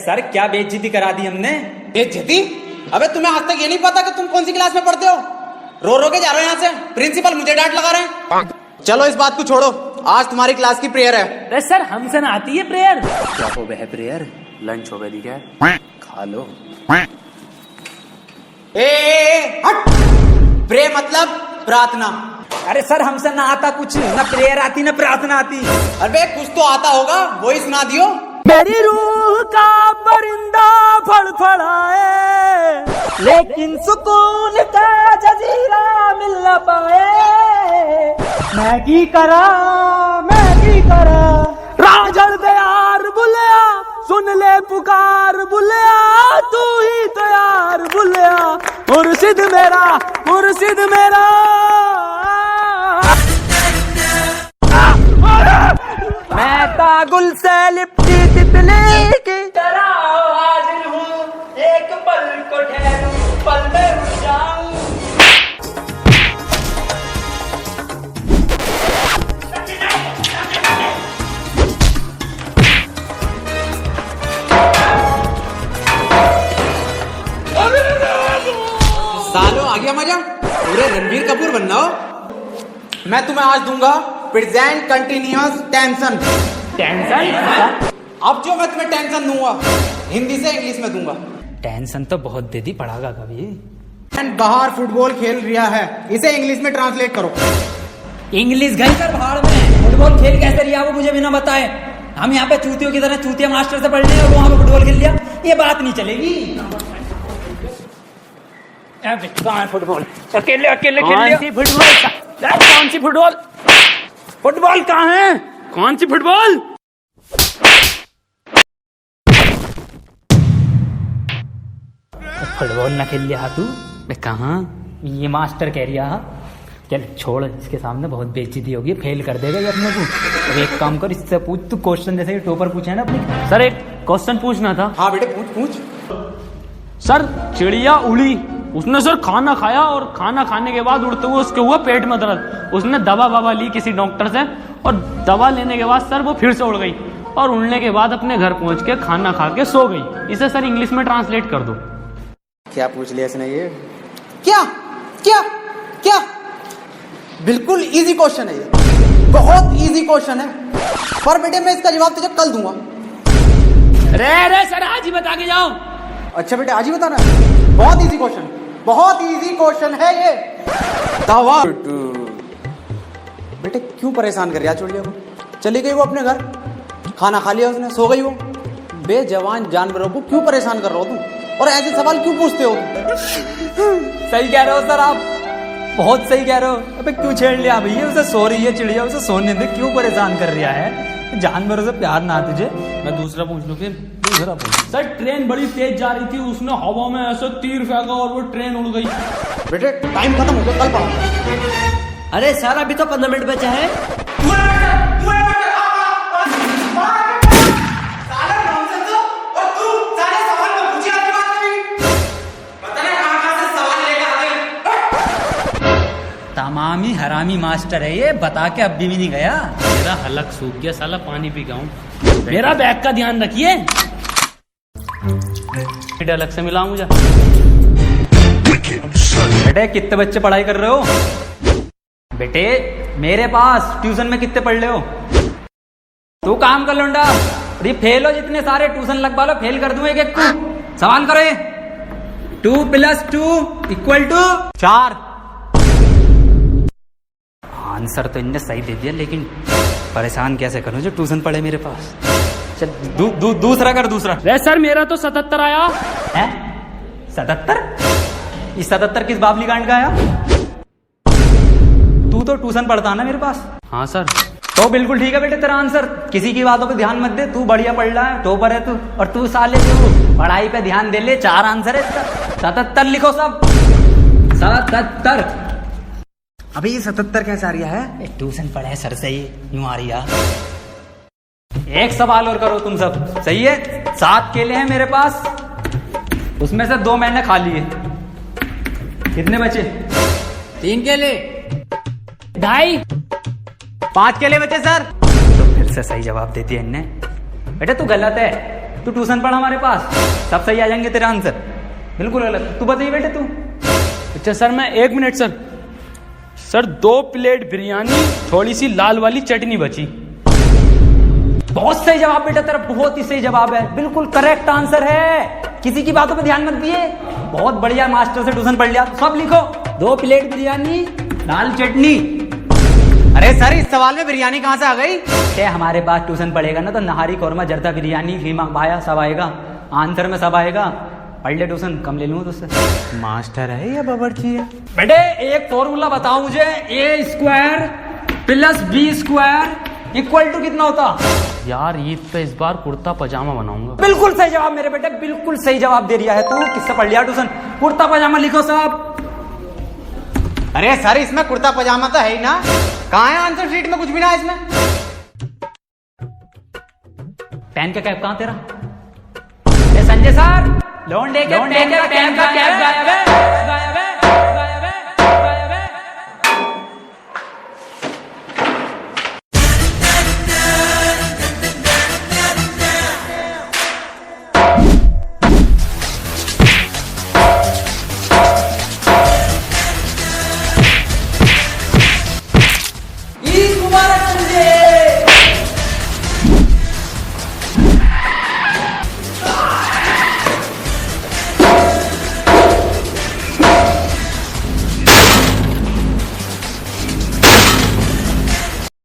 Sir क्या बेइज्जती करा दी हमने। बेइज्जती? अबे तुम्हें आज तक ये नहीं पता कि तुम कौन सी क्लास में पढ़ते हो? रो के जा रहे हो यहाँ से, प्रिंसिपल मुझे डांट लगा रहे हैं। चलो इस बात को छोड़ो, आज तुम्हारी क्लास की प्रेयर है। अरे सर हमसे ना आती है प्रेयर। क्या हो गया है प्रेयर? लंच हो गया दी क्या? खा लो। हट। प्रे मतलब प्रार्थना। अरे सर हमसे ना आता कुछ, ना प्रेयर आती ना प्रार्थना आती। अरे कुछ तो आता होगा, वही सुना दियो। मेरी रूह का परिंदा फड़फड़ाए, लेकिन सुकून का जजीरा मिल न पाए। मैं की करा राजड़ दे यार बुलिया, सुन ले पुकार बुलिया, तू ही तो यार बुलिया, मुर्शिद मेरा मुर्शिद मेरा। मैं तागुल से लिपटी तितली की तरह हाजिर हूँ, एक पल को ठहरूं, पल में रुक जाऊं। सालो आ गया मजा, पूरे रणबीर कपूर बनना हो। मैं तुम्हें आज दूंगा प्रेजेंट कंटिन्यूअस टेंशन। टेंशन? अब जो मैं तुम्हें टेंशन दूंगा, हिंदी से इंग्लिश में दूंगा। टेंशन तो बहुत दे दी, पढ़ागा कभी। बाहर फुटबॉल खेल रहा है, इसे इंग्लिश में ट्रांसलेट करो। इंग्लिश गई कर भाड़ में, फुटबॉल खेल कैसे रिया वो मुझे बिना बताए। हम यहाँ पे चूतियों की तरह चूतिया मास्टर से पढ़ रहे हैं और वहां पे फुटबॉल खेल लिया, ये बात नहीं चलेगी। कहाँ है फुटबॉल? अकेले अकेले खेल लिया। फुटबॉल कौन सी फुटबॉल? फुटबॉल कहाँ है? कौन सी फुटबॉल? फुटबॉल ना खेल लिया तू? मैं कहाँ? ये मास्टर कह रिया। चल छोड़, इसके सामने बहुत बेइज्जती होगी, फेल कर देगा ये अपने को। अब एक काम कर, इससे पूछ तू क्वेश्चन, जैसे टॉपर पूछा है ना अपनी। सर एक क्वेश्चन पूछना था। हाँ बेटे पूछ। सर चिड़िया उड़ी, उसने सर खाना खाया और खाना खाने के बाद उड़ते हुए उसके हुआ पेट में दर्द। उसने दवा ली किसी डॉक्टर से और दवा लेने के बाद सर वो फिर से उड़ गई और उड़ने के बाद अपने घर पहुंच के खाना खा के सो गई। इसे सर इंग्लिश में ट्रांसलेट कर दो। क्या पूछ लिया इसने ये? क्या क्या क्या? बिल्कुल इजी क्वेश्चन है ये, बहुत इजी क्वेश्चन है, पर बेटे मैं इसका जवाब तुझे कल दूंगा। रे सर आज ही बता के जाओ। अच्छा बेटे आज ही बताना है? बहुत इजी क्वेश्चन, बहुत इजी क्वेश्चन है ये। तवा बेटे क्यों परेशान कर रहा चिड़िया को? चली गई वो अपने घर, खाना खा लिया उसने, सो गई वो। बेजवान जानवरों को क्यों परेशान कर रहे हो तुम, और ऐसे सवाल क्यों पूछते हो? सही कह रहे हो सर आप, बहुत सही कह रहे हो। अबे क्यों छेड़ लिया भैया? उसे सो रही है चिड़िया, उसे सोने दे, क्यों परेशान कर रहा है? जानवरों से प्यार ना तुझे? मैं दूसरा पूछ लूं फिर? दूसरा पूछ। सर ट्रेन बड़ी तेज जा रही थी, उसने हवा में ऐसे तीर फेंका और वो ट्रेन उड़ गई। बेटे टाइम खत्म हो गया, कल पढ़ो। अरे सर अभी तो 15 मिनट बचा है। तमामी हरामी मास्टर है ये, बता के अब भी नहीं गया। मेरा हलक सूख गया, साला पानी पी गाऊं। मेरा बैग का ध्यान रखिए। अलग से मिला मुझे। बेटे कितने बच्चे पढ़ाई कर रहे हो? बेटे मेरे पास ट्यूशन में कितने पढ़ रहे हो? तू काम कर लौंडा, ये फेल हो जितने सारे ट्यूशन लगवा लो, फेल कर दूं एक एक को। सवाल करो ये। 2 + 2 = 4। आंसर तो इनने सही दे दिया, लेकिन परेशान कैसे करूं जो ट्यूशन पढ़े मेरे पास। चल दूसरा कर, दूसरा। रे सर मेरा तो 77 आया है। 77? ये 77 किस बाबली कांड का आया? तू तो ट्यूशन पढ़ता ना मेरे पास। हाँ सर। तो बिल्कुल ठीक है बेटे तेरा आंसर, किसी की बातों पे ध्यान मत दे, तू बढ़िया पढ़ रहा है, टॉपर है तू। और तू साले तू पढ़ाई पे ध्यान दे ले, 4 आंसर है इसका। 77 लिखो सब, 77। अबे ये 77 कैसे आ रहा है? ट्यूशन पढ़े सर से ही यूं आ रही है। एक सवाल और करो तुम सब, सही है? 7 केले हैं मेरे पास, उसमें से 2 मैंने खा लिए, कितने बचे? 3 केले। 2.5। 5 केले बचे सर। तो फिर से सही जवाब देती है इनने। बेटा तू गलत है, तू ट्यूशन पढ़ हमारे पास, सब सही आ जाएंगे तेरे आंसर। बिल्कुल गलत। तू बताइए बेटे तू। अच्छा सर मैं 1 minute sir. Sir 2 plate biryani, थोड़ी सी लाल वाली चटनी बची। बहुत सही जवाब बेटा तेरा, बहुत ही सही जवाब है, बिल्कुल करेक्ट आंसर है। किसी की बातों पे ध्यान मत दिए। बहुत बढ़िया, मास्टर से ट्यूशन पढ़ लिया। सब लिखो, 2 प्लेट बिरयानी, लाल चटनी। अरे सर इस सवाल में बिरयानी कहाँ से आ गई? ते हमारे पास ट्यूशन पढ़ेगा ना तो नहारी कौरमा, जर्दा बिरयानी, खीमा पाया सब आएगा, आंसर में सब आएगा। पढ़ ले ट्यूशन, कम ले लूँ तुझसे। मास्टर है या बावर्ची है? बेटे एक फॉर्मूला बताओ मुझे, A² + B² = कितना होता? यार ईद पे इस बार कुर्ता पजामा बनाऊंगा। बिल्कुल सही जवाब मेरे बेटे, बिल्कुल सही जवाब दे दिया है तू। किससे पढ़ लिया ट्यूशन? कुर्ता पजामा लिखो साहब। अरे सर इसमें कुर्ता पजामा तो है ही ना, कहाँ है आंसर शीट में? कुछ भी ना है इसमें। पेन का कैप कहाँ तेरा? संजय सर, लोन दे के पेन का कैप गायब है।